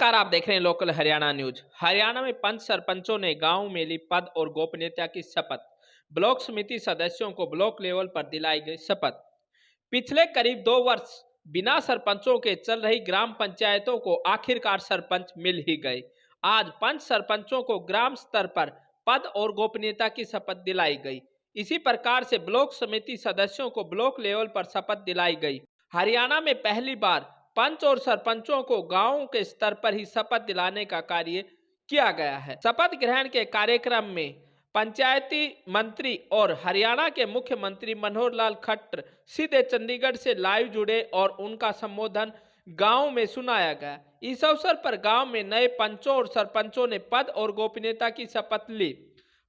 नमस्कार, आप देख रहे हैं लोकल हरियाणा न्यूज। हरियाणा में पंच सरपंचों ने गांव में ली पद और गोपनीयता की शपथ। ब्लॉक समिति सदस्यों को ब्लॉक लेवल पर दिलाई गई शपथ। पिछले करीब 2 वर्ष बिना सरपंचों के चल रही ग्राम पंचायतों को आखिरकार सरपंच मिल ही गए। आज पंच सरपंचों को ग्राम स्तर पर पद और गोपनीयता की शपथ दिलाई गई। इसी प्रकार से ब्लॉक समिति सदस्यों को ब्लॉक लेवल पर शपथ दिलाई गई। हरियाणा में पहली बार पंच और सरपंचों को गांवों के स्तर पर ही शपथ दिलाने का कार्य किया गया है। शपथ ग्रहण के कार्यक्रम में पंचायती मंत्री और हरियाणा के मुख्यमंत्री मनोहर लाल खट्टर सीधे चंडीगढ़ से लाइव जुड़े और उनका संबोधन गांव में सुनाया गया। इस अवसर पर गांव में नए पंचों और सरपंचों ने पद और गोपनीयता की शपथ ली।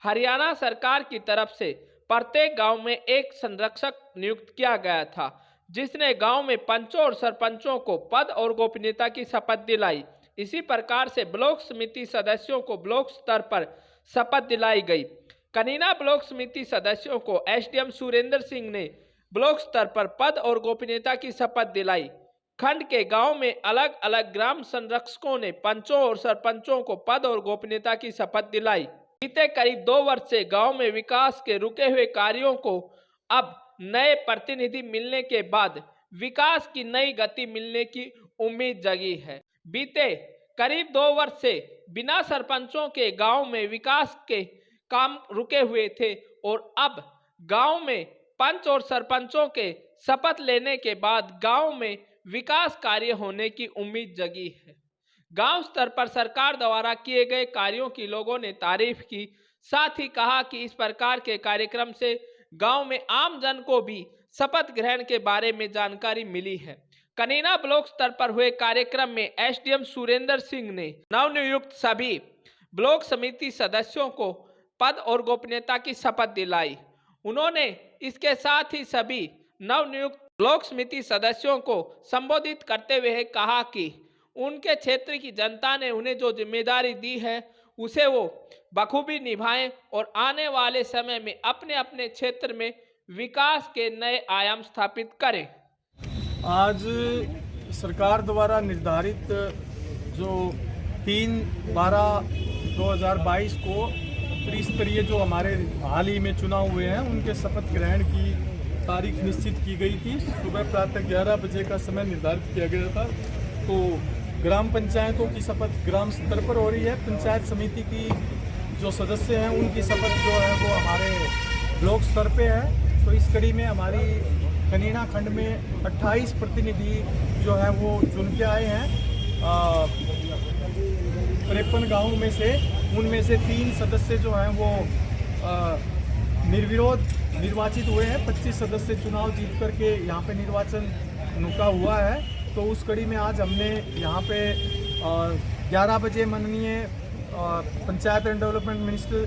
हरियाणा सरकार की तरफ से प्रत्येक गांव में एक संरक्षक नियुक्त किया गया था, जिसने गांव में पंचों और सरपंचों को पद और गोपनीयता की शपथ दिलाई। इसी प्रकार से ब्लॉक समिति सदस्यों को ब्लॉक स्तर पर शपथ दिलाई गई। कनीना ब्लॉक समिति सदस्यों को एसडीएम सुरेंद्र सिंह ने ब्लॉक स्तर पर पद और गोपनीयता की शपथ दिलाई। खंड के गांव में अलग अलग ग्राम संरक्षकों ने पंचों और सरपंचों को पद और गोपनीयता की शपथ दिलाई। बीते करीब 2 वर्ष से गांव में विकास के रुके हुए कार्यों को अब नए प्रतिनिधि मिलने के बाद विकास की नई गति मिलने की उम्मीद जगी है। बीते करीब 2 वर्ष से बिना सरपंचों के गांव में विकास के काम रुके हुए थे और अब गांव में पंच और सरपंचों के शपथ लेने के बाद गांव में विकास कार्य होने की उम्मीद जगी है। गांव स्तर पर सरकार द्वारा किए गए कार्यों की लोगों ने तारीफ की। साथ ही कहा कि इस प्रकार के कार्यक्रम से गांव में आम जन को भी शपथ ग्रहण के बारे में जानकारी मिली है। कनीना ब्लॉक स्तर पर हुए कार्यक्रम में एसडीएम सुरेंद्र सिंह ने नवनियुक्त सभी ब्लॉक समिति सदस्यों को पद और गोपनीयता की शपथ दिलाई। उन्होंने इसके साथ ही सभी नवनियुक्त ब्लॉक समिति सदस्यों को संबोधित करते हुए कहा कि उनके क्षेत्र की जनता ने उन्हें जो जिम्मेदारी दी है उसे वो बखूबी निभाएं और आने वाले समय में अपने अपने क्षेत्र में विकास के नए आयाम स्थापित करें। आज सरकार द्वारा निर्धारित जो 3/12/2022 को त्रिस्तरीय जो हमारे हाल ही में चुनाव हुए हैं उनके शपथ ग्रहण की तारीख निश्चित की गई थी। सुबह प्रातः 11 बजे का समय निर्धारित किया गया था। तो ग्राम पंचायतों की शपथ ग्राम स्तर पर हो रही है। पंचायत समिति की जो सदस्य हैं उनकी शपथ जो है वो हमारे ब्लॉक स्तर पे है। तो इस कड़ी में हमारी कनीना खंड में 28 प्रतिनिधि जो है वो चुन के आए हैं। 53 गाँव में से उनमें से 3 सदस्य जो हैं वो निर्विरोध निर्वाचित हुए हैं। 25 सदस्य चुनाव जीत करके यहाँ पे निर्वाचन नुका हुआ है। तो उस कड़ी में आज हमने यहाँ पे 11 बजे माननीय panchayat and development minister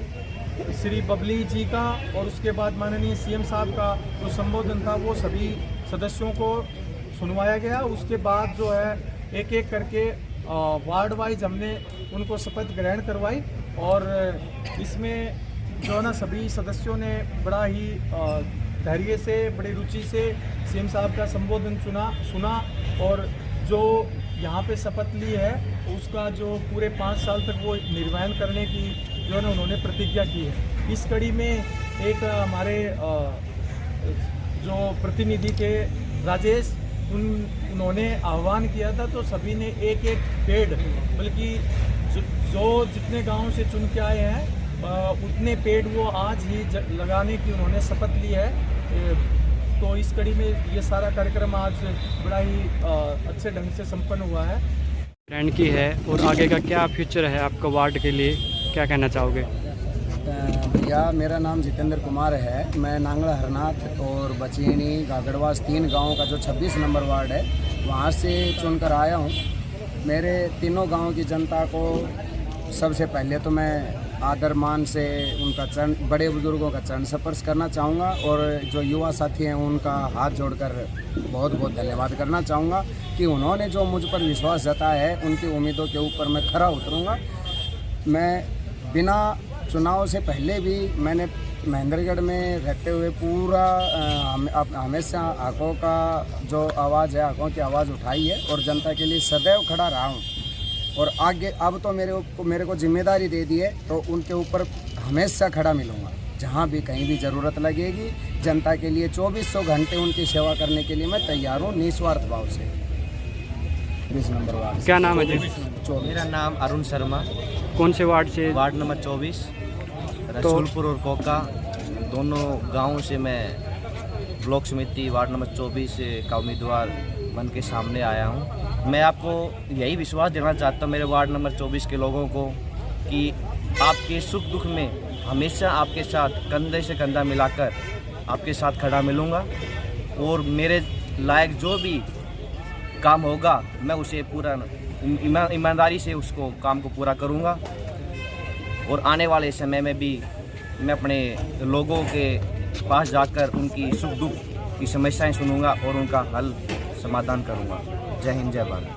Shri Babli ji का और उसके बाद माननीय सीएम साहब का जो संबोधन था वो सभी सदस्यों को सुनवाया गया। उसके बाद जो है एक एक करके वार्ड वाइज हमने उनको शपथ ग्रहण करवाई और इसमें जो है ना सभी सदस्यों ने बड़ा ही धैर्य से बड़ी रुचि से सीएम साहब का संबोधन सुना और जो यहाँ पे शपथ ली है उसका जो पूरे 5 साल तक वो निर्वहन करने की जो है ना उन्होंने प्रतिज्ञा की है। इस कड़ी में एक हमारे जो प्रतिनिधि थे राजेश उन्होंने आह्वान किया था तो सभी ने एक एक पेड़ बल्कि जो जितने गाँव से चुन के आए हैं उतने पेड़ वो आज ही लगाने की उन्होंने शपथ ली है। तो इस कड़ी में ये सारा कार्यक्रम आज बड़ा ही अच्छे ढंग से संपन्न हुआ है। ट्रेंड की है और आगे का क्या फ्यूचर है आपका वार्ड के लिए, क्या कहना चाहोगे? भैया मेरा नाम जितेंद्र कुमार है। मैं नांगड़ा हरनाथ और बचीनी गागड़वास 3 गाँव का जो 26 नंबर वार्ड है वहाँ से चुनकर आया हूँ। मेरे तीनों गाँव की जनता को सबसे पहले तो मैं आदर मान से उनका चरण बड़े बुजुर्गों का चरण स्पर्श करना चाहूँगा और जो युवा साथी हैं उनका हाथ जोड़कर बहुत बहुत धन्यवाद करना चाहूँगा कि उन्होंने जो मुझ पर विश्वास जताया है उनकी उम्मीदों के ऊपर मैं खरा उतरूँगा। मैं बिना चुनाव से पहले भी मैंने महेंद्रगढ़ में रहते हुए पूरा हमेशा हकों का जो आवाज़ है हकों की आवाज़ उठाई है और जनता के लिए सदैव खड़ा रहा हूँ। और आगे अब तो मेरे को जिम्मेदारी दे दी है, तो उनके ऊपर हमेशा खड़ा मिलूँगा। जहाँ भी कहीं भी ज़रूरत लगेगी, जनता के लिए 2400 घंटे उनकी सेवा करने के लिए मैं तैयार हूँ, निस्वार्थ भाव से। 20 नंबर वार्ड। क्या नाम है जी? 24। मेरा नाम अरुण शर्मा, कौन से वार्ड से? वार्ड नंबर 24, रसूलपुर और कोका दोनों गांवों से मैं ब्लॉक समिति वार्ड नंबर 24 का उम्मीदवार बन के सामने आया हूं। मैं आपको यही विश्वास देना चाहता हूं मेरे वार्ड नंबर 24 के लोगों को कि आपके सुख दुख में हमेशा आपके साथ कंधे से कंधा मिलाकर आपके साथ खड़ा मिलूँगा, और मेरे लायक जो भी काम होगा मैं उसे पूरा ईमानदारी से उसको काम को पूरा करूँगा। और आने वाले समय में भी मैं अपने लोगों के पास जाकर उनकी सुख दुख की समस्याएं सुनूंगा और उनका हल समाधान करूँगा। जय हिंद, जय भारत।